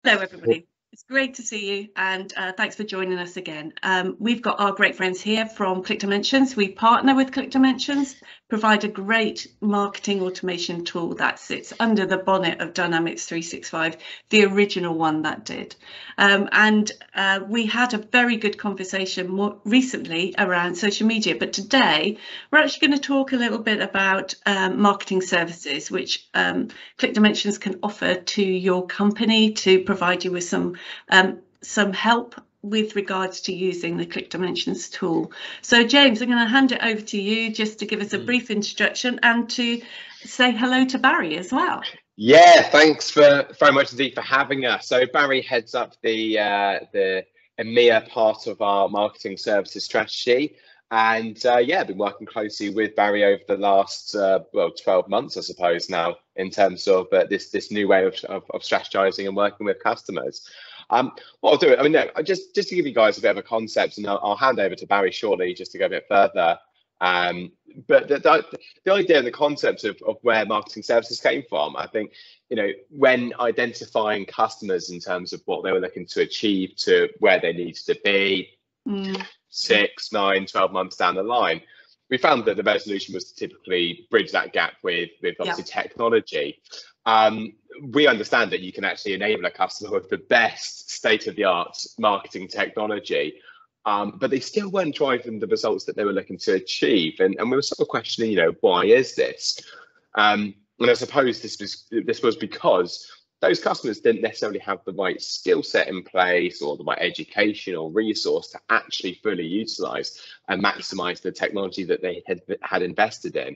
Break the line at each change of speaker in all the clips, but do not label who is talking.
Hello, everybody. It's great to see you, and thanks for joining us again. We've got our great friends here from Click Dimensions. We partner with Click Dimensions, provide a great marketing automation tool that sits under the bonnet of Dynamics 365, the original one that did. We had a very good conversation more recently around social media, but today we're actually going to talk a little bit about marketing services, which Click Dimensions can offer to your company to provide you with some help with regards to using the Click Dimensions tool. So James, I'm going to hand it over to you just to give us a brief introduction and to say hello to Barry as well.
Yeah, thanks very much indeed for having us. So Barry heads up the EMEA part of our marketing services strategy. And yeah, I've been working closely with Barry over the last 12 months, I suppose, now, in terms of this new way of strategizing and working with customers. What I'll do, I mean, just to give you guys a bit of a concept, and I'll hand over to Barry shortly just to go a bit further. But the idea and the concept of where marketing services came from, I think, when identifying customers in terms of what they were looking to achieve to where they needed to be 6, 9, 12 months down the line, we found that the best solution was to typically bridge that gap with obviously technology. We understand that you can actually enable a customer with the best state-of-the-art marketing technology, but they still weren't driving the results that they were looking to achieve. And we were sort of questioning, why is this? And I suppose this was because those customers didn't necessarily have the right skill set in place or the right education or resource to actually fully utilize and maximize the technology that they had invested in.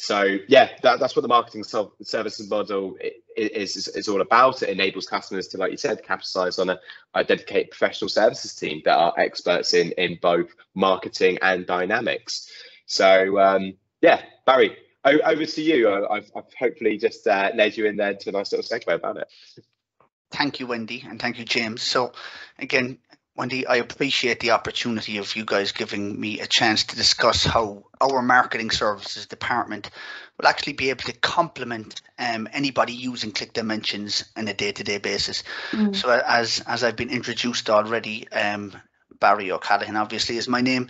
So yeah, that's what the marketing services model is all about. It enables customers to, like you said, capitalize on a dedicated professional services team that are experts in both marketing and dynamics. So yeah, Barry, over to you. I've hopefully just led you in there to a nice little segue about it.
Thank you, Wendy, and thank you, James. So again, Wendy, I appreciate the opportunity of you guys giving me a chance to discuss how our marketing services department will actually be able to complement anybody using Click Dimensions on a day-to-day basis. So as I've been introduced already, Barry O'Callaghan obviously is my name.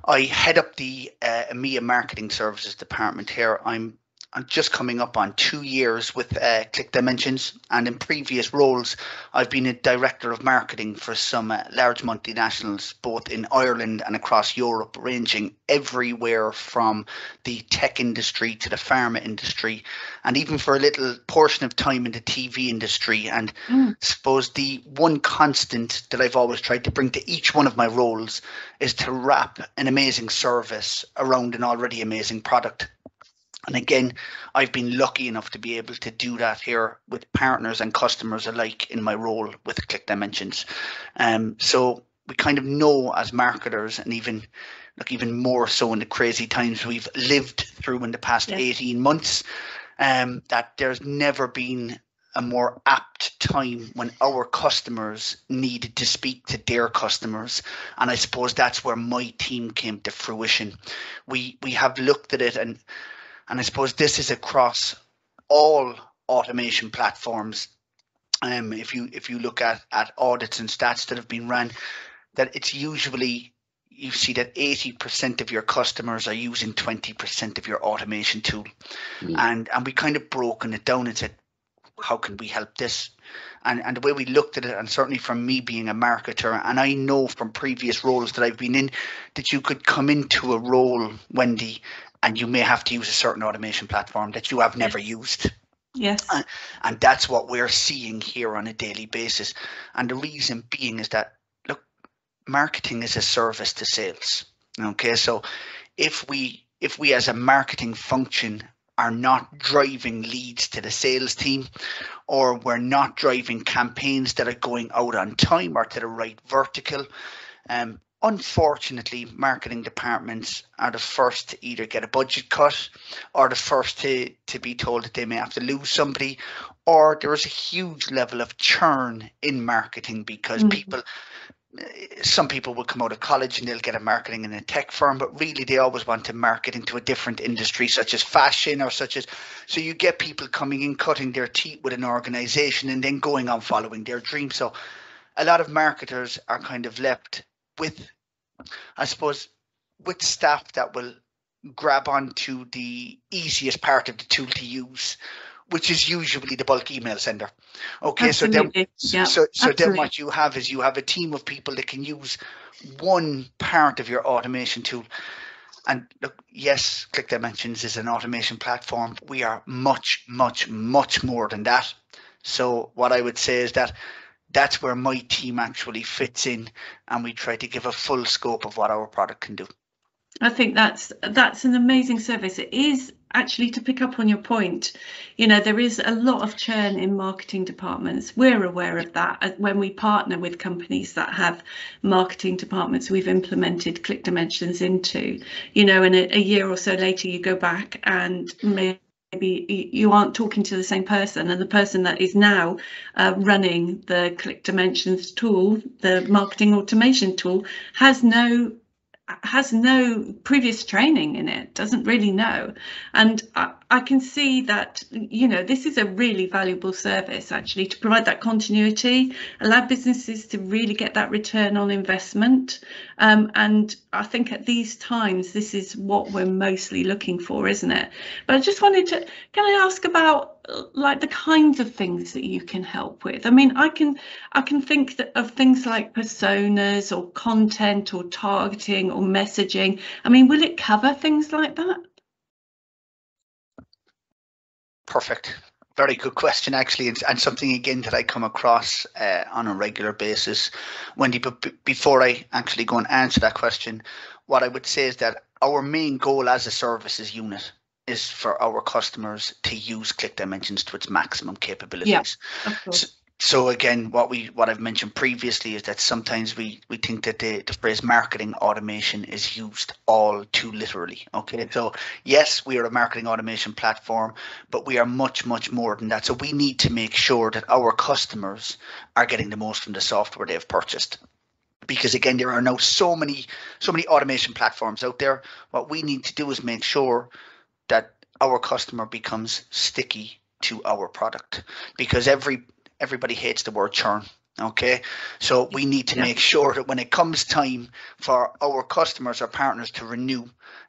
I head up the EMEA marketing services department here. I'm just coming up on 2 years with Click Dimensions, and in previous roles I've been a director of marketing for some large multinationals both in Ireland and across Europe, ranging everywhere from the tech industry to the pharma industry, and even for a little portion of time in the TV industry. And suppose the one constant that I've always tried to bring to each one of my roles is to wrap an amazing service around an already amazing product. And again, I've been lucky enough to be able to do that here with partners and customers alike in my role with Click Dimensions. So we kind of know as marketers, and even more so in the crazy times we've lived through in the past 18 months, that there's never been a more apt time when our customers needed to speak to their customers. And I suppose that's where my team came to fruition. We have looked at it, and I suppose this is across all automation platforms. If you look at audits and stats that have been run, that it's usually, you see that 80% of your customers are using 20% of your automation tool. And we kind of broken it down and said, how can we help this? And the way we looked at it, and certainly from me being a marketer, and I know from previous roles that I've been in, that you could come into a role, Wendy, and you may have to use a certain automation platform that you have never used.
Yes.
And that's what we're seeing here on a daily basis. And the reason being is that, look, marketing is a service to sales. Okay, so if we as a marketing function are not driving leads to the sales team, or we're not driving campaigns that are going out on time or to the right vertical, unfortunately, marketing departments are the first to either get a budget cut, or the first to be told that they may have to lose somebody, or there is a huge level of churn in marketing because people some people will come out of college and they'll get a marketing in a tech firm, but really they always want to market into a different industry, such as fashion or such as, so you get people coming in, cutting their teeth with an organization and then going on following their dream. So a lot of marketers are kind of left with, I suppose, with staff that will grab onto the easiest part of the tool to use, which is usually the bulk email sender. Okay,
Absolutely.
so then what you have is you have a team of people that can use one part of your automation tool. And look, yes, ClickDimensions is an automation platform. We are much, much, much more than that. So what I would say is that that's where my team actually fits in, and we try to give a full scope of what our product can do.
I think that's an amazing service. It is, actually, to pick up on your point, there is a lot of churn in marketing departments. We're aware of that. When we partner with companies that have marketing departments we've implemented ClickDimensions into, and a year or so later you go back and maybe you aren't talking to the same person, and the person that is now running the ClickDimensions tool, the marketing automation tool, has no previous training in it, doesn't really know. And I can see that, this is a really valuable service, actually, to provide that continuity, allow businesses to really get that return on investment. And I think at these times, this is what we're mostly looking for, isn't it? But I just wanted to, can I ask about like the kinds of things that you can help with? I mean, I can think of things like personas or content or targeting or messaging. I mean, will it cover things like that?
Perfect. Very good question, actually, and something again that I come across on a regular basis. Wendy, but before I actually go and answer that question, what I would say is that our main goal as a services unit is for our customers to use ClickDimensions to its maximum capabilities.
Yeah, of course.
So again, what I've mentioned previously is that sometimes we think that the phrase marketing automation is used all too literally. Okay, so yes, we are a marketing automation platform, but we are much, much more than that. So we need to make sure that our customers are getting the most from the software they've purchased. Because again, there are now so many automation platforms out there. What we need to do is make sure that our customer becomes sticky to our product, because everybody hates the word churn. Okay, so we need to make sure that when it comes time for our customers or partners to renew,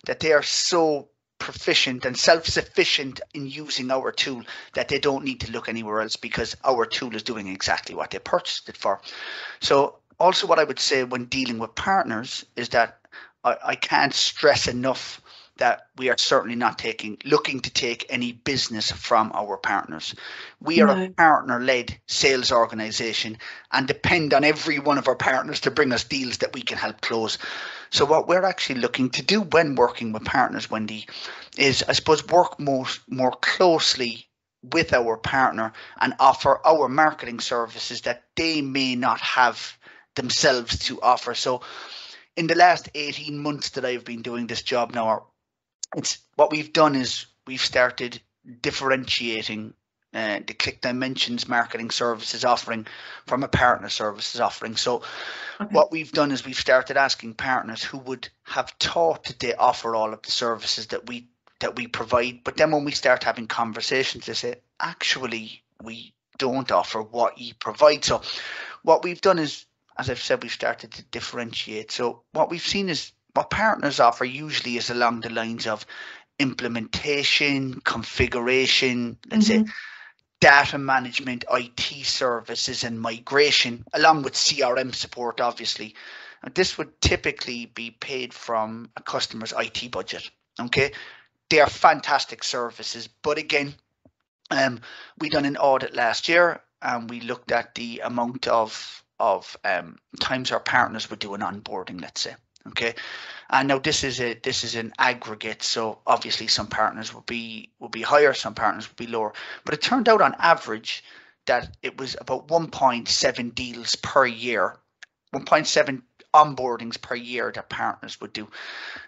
that they are so proficient and self-sufficient in using our tool that they don't need to look anywhere else, because our tool is doing exactly what they purchased it for. So also what I would say when dealing with partners is that I can't stress enough that we are certainly not looking to take any business from our partners. We are a partner-led sales organization and depend on every one of our partners to bring us deals that we can help close. So what we're actually looking to do when working with partners, Wendy, is, I suppose, work more closely with our partner and offer our marketing services that they may not have themselves to offer. So in the last 18 months that I've been doing this job now, what we've done is we've started differentiating the ClickDimensions marketing services offering from a partner services offering. So what we've done is we've started asking partners who would have thought that they offer all of the services that we provide, but then when we start having conversations, they say, actually, we don't offer what you provide. So what we've done is, as I've said, we've started to differentiate. So what we've seen is what partners offer usually is along the lines of implementation, configuration, let's say data management, IT services and migration, along with CRM support, obviously. And this would typically be paid from a customer's IT budget. Okay, they are fantastic services, but again, we done an audit last year and we looked at the amount of times our partners would do an onboarding, let's say. Okay, and now this is an aggregate, so obviously some partners will be higher, some partners will be lower, but it turned out on average that it was about 1.7 deals per year, 1.7 onboardings per year that partners would do.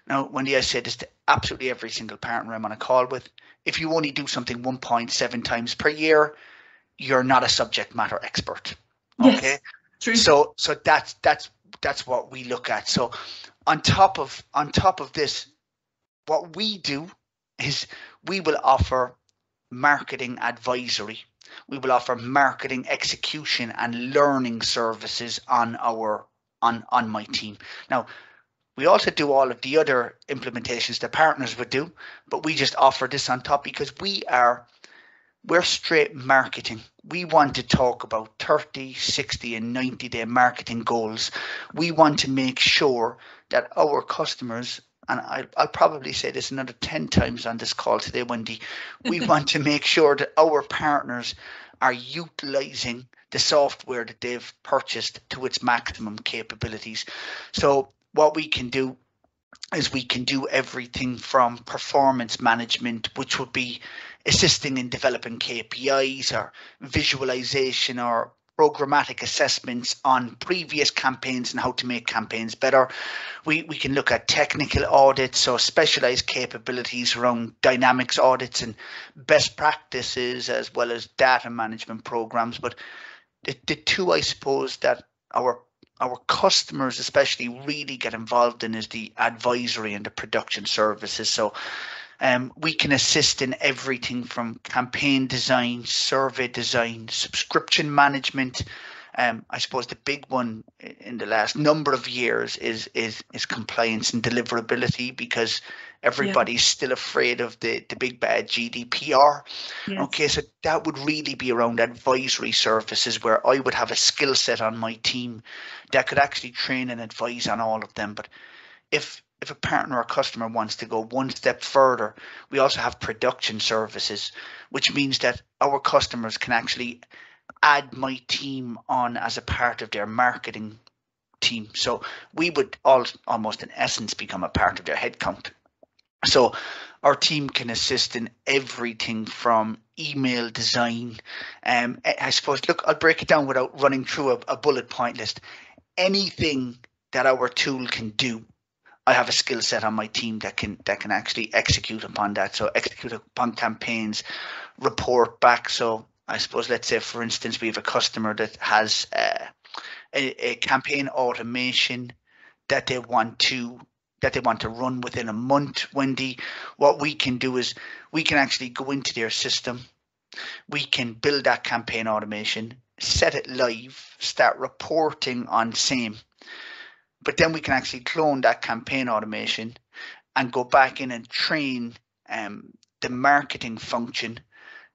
Now, Wendy, I said this to absolutely every single partner I'm on a call with. If you only do something 1.7 times per year, you're not a subject matter expert. Okay,
yes, true.
So that's that's what we look at. So on top of this, what we do is we will offer marketing advisory. We will offer marketing execution and learning services on my team. Now, we also do all of the other implementations that partners would do, but we just offer this on top because we're straight marketing. We want to talk about 30, 60 and 90-day marketing goals. We want to make sure that our customers, and I'll probably say this another 10 times on this call today, Wendy, we want to make sure that our partners are utilizing the software that they've purchased to its maximum capabilities. So what we can do is we can do everything from performance management, which would be assisting in developing KPIs or visualization or programmatic assessments on previous campaigns and how to make campaigns better. We can look at technical audits, so specialized capabilities around dynamics audits and best practices, as well as data management programs. But the two, I suppose, that our customers especially really get involved in is the advisory and the production services. So we can assist in everything from campaign design, survey design, subscription management. I suppose the big one in the last number of years is compliance and deliverability, because everybody's still afraid of the big bad GDPR. Yes. Okay, so that would really be around advisory services, where I would have a skill set on my team that could actually train and advise on all of them. But if a partner or customer wants to go one step further, we also have production services, which means that our customers can actually add my team on as a part of their marketing team. So we would almost in essence become a part of their headcount. So our team can assist in everything from email design. I suppose, look, I'll break it down without running through a bullet point list. Anything that our tool can do, I have a skill set on my team that can actually execute upon that. So execute upon campaigns, report back. So I suppose, let's say, for instance, we have a customer that has a campaign automation that they want to run within a month. Wendy, what we can do is we can actually go into their system. We can build that campaign automation, set it live, start reporting on same. But then we can actually clone that campaign automation and go back in and train the marketing function,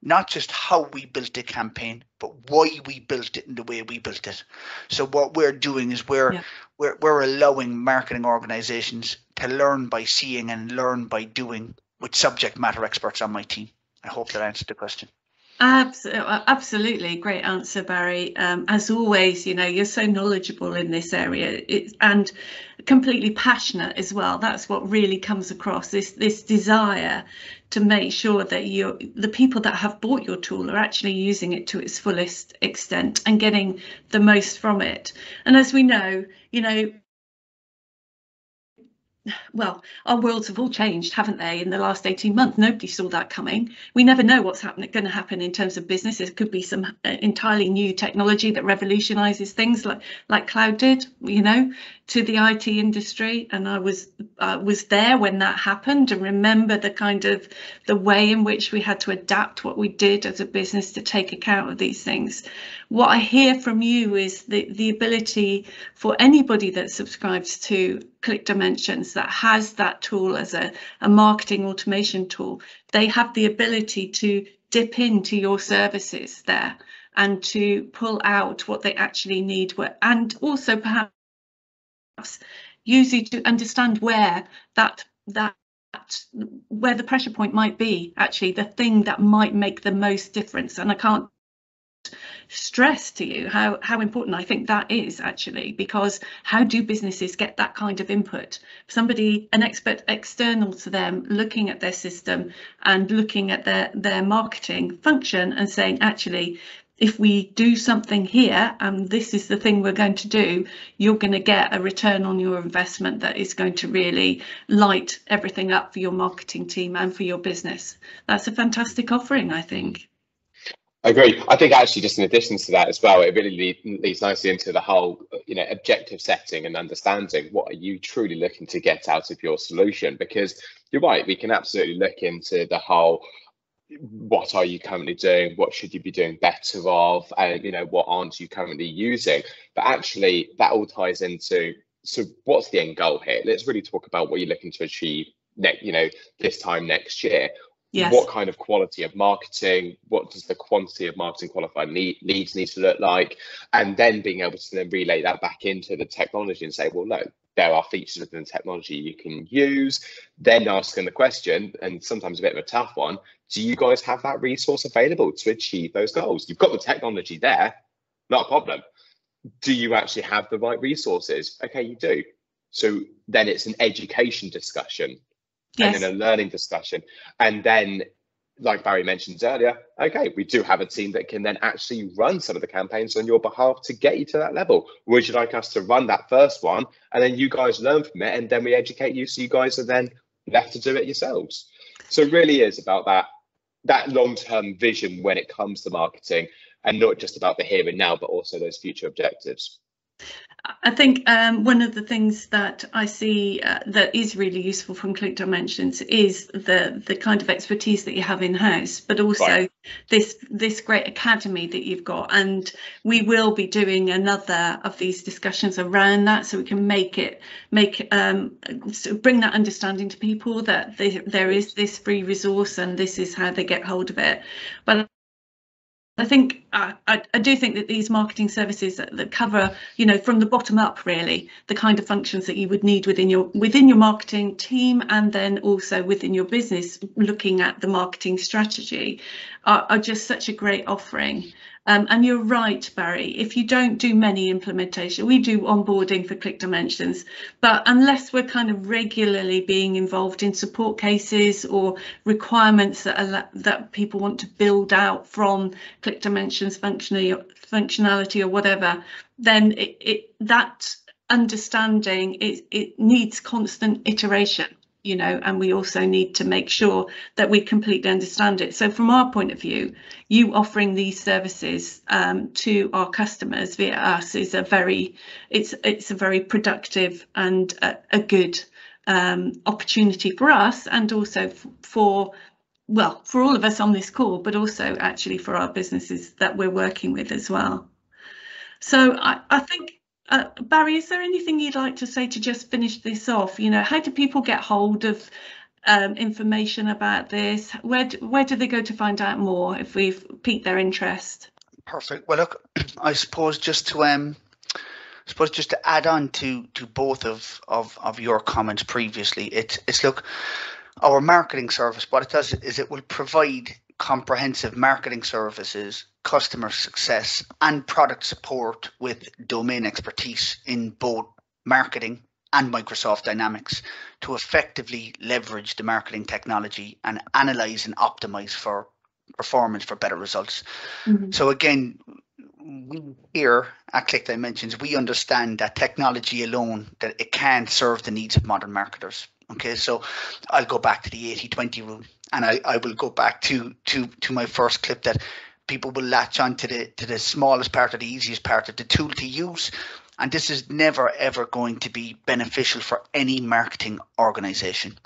not just how we built the campaign, but why we built it and the way we built it. So what we're doing is we're allowing marketing organizations to learn by seeing and learn by doing, with subject matter experts on my team. I hope that answered the question.
Absolutely, great answer, Barry. As always, you're so knowledgeable in this area and completely passionate as well. That's what really comes across, this desire to make sure that the people that have bought your tool are actually using it to its fullest extent and getting the most from it. And as we know, well, our worlds have all changed, haven't they, in the last 18 months? Nobody saw that coming. We never know what's going to happen in terms of business. It could be some entirely new technology that revolutionizes things like cloud did, to the IT industry. And I was there when that happened, and remember the way in which we had to adapt what we did as a business to take account of these things. What I hear from you is the ability for anybody that subscribes to Click Dimensions, that has that tool as a marketing automation tool, they have the ability to dip into your services there and to pull out what they actually need, and also perhaps use you to understand where where the pressure point might be, actually the thing that might make the most difference. And I can't stress to you how important I think that is, actually, because how do businesses get that kind of input? Somebody, an expert external to them, looking at their system and looking at their marketing function and saying, actually, if we do something here and this is the thing we're going to do, you're going to get a return on your investment that is going to really light everything up for your marketing team and for your business. That's a fantastic offering, I think.
Agree. I think actually, just in addition to that as well, it really leads nicely into the whole, objective setting and understanding what are you truly looking to get out of your solution. Because you're right, we can absolutely look into the whole, what are you currently doing? What should you be doing better of? And, what aren't you currently using? But actually, that all ties into, so what's the end goal here? Let's really talk about what you're looking to achieve this time next year.
Yes.
What kind of quality of marketing, what does the quantity of marketing qualified leads need to look like? And then being able to then relay that back into the technology and say, well, no, there are features within the technology you can use. Then asking the question, and sometimes a bit of a tough one, do you guys have that resource available to achieve those goals? You've got the technology there, not a problem. Do you actually have the right resources? Okay, you do. So then it's an education discussion. Yes. And then a learning discussion. And then, like Barry mentioned earlier, okay, we do have a team that can then actually run some of the campaigns on your behalf to get you to that level. Would you like us to run that first one and then you guys learn from it and then we educate you so you guys are then left to do it yourselves? So it really is about that long-term vision when it comes to marketing, and not just about the here and now, but also those future objectives.
I think one of the things that I see that is really useful from Click Dimensions is the kind of expertise that you have in-house, but also this great academy that you've got. And we will be doing another of these discussions around that, so we can bring that understanding to people that there is this free resource and this is how they get hold of it. But I think I do think that these marketing services that cover, from the bottom up, really, the kind of functions that you would need within your marketing team, and then also within your business, looking at the marketing strategy, are just such a great offering. And you're right, Barry, if you don't do many implementation, we do onboarding for Click Dimensions, but unless we're kind of regularly being involved in support cases or requirements that people want to build out from Click Dimensions functionality or whatever, then that understanding, it needs constant iteration. And we also need to make sure that we completely understand it. So from our point of view, you offering these services to our customers via us is it's a very productive and a good opportunity for us, and also for all of us on this call, but also actually for our businesses that we're working with as well. So I think, Barry, is there anything you'd like to say to just finish this off? How do people get hold of information about this? Where do they go to find out more if we've piqued their interest?
Perfect. Well, look, I suppose just to add on to both of your comments previously, it's look, our marketing service, what it does is it will provide comprehensive marketing services, customer success, and product support with domain expertise in both marketing and Microsoft Dynamics to effectively leverage the marketing technology and analyze and optimize for performance for better results. Mm-hmm. So again, we here at Click Dimensions, we understand that technology alone, that it can't serve the needs of modern marketers. Okay, so I'll go back to the 80-20 rule, and I will go back to my first clip, that people will latch on to the smallest part or the easiest part of the tool to use, and this is never ever going to be beneficial for any marketing organization.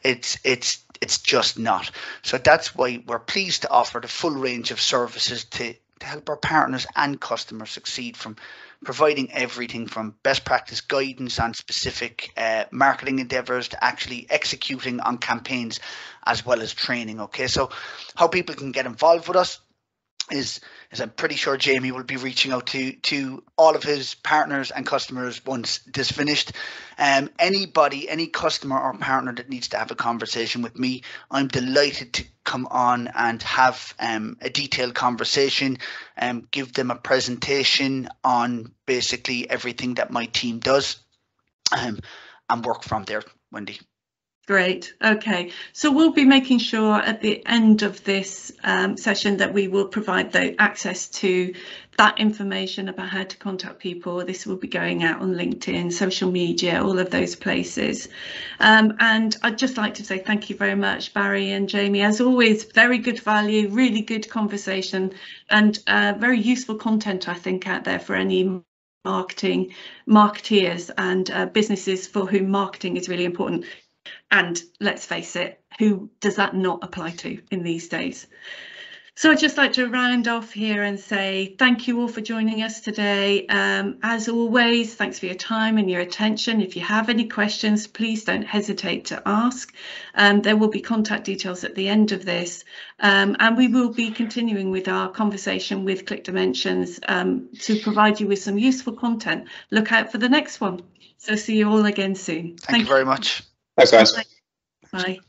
It's just not. So that's why we're pleased to offer the full range of services to help our partners and customers succeed, from providing everything from best practice guidance on specific marketing endeavors to actually executing on campaigns, as well as training. Okay, so how people can get involved with us is I'm pretty sure Jamie will be reaching out to all of his partners and customers once this finished. Anybody, any customer or partner that needs to have a conversation with me, I'm delighted to come on and have a detailed conversation, give them a presentation on basically everything that my team does, and work from there, Wendy.
Great. Okay, so we'll be making sure at the end of this session that we will provide the access to that information about how to contact people. This will be going out on LinkedIn, social media, all of those places. And I'd just like to say thank you very much, Barry and Jamie. As always, very good value, really good conversation, and very useful content, I think, out there for any marketeers and businesses for whom marketing is really important. And let's face it, who does that not apply to in these days? So I'd just like to round off here and say thank you all for joining us today. As always, thanks for your time and your attention. If you have any questions, please don't hesitate to ask. There will be contact details at the end of this, and we will be continuing with our conversation with Click Dimensions to provide you with some useful content. Look out for the next one. So see you all again soon.
Thank you very much.
Thanks, guys.
Bye.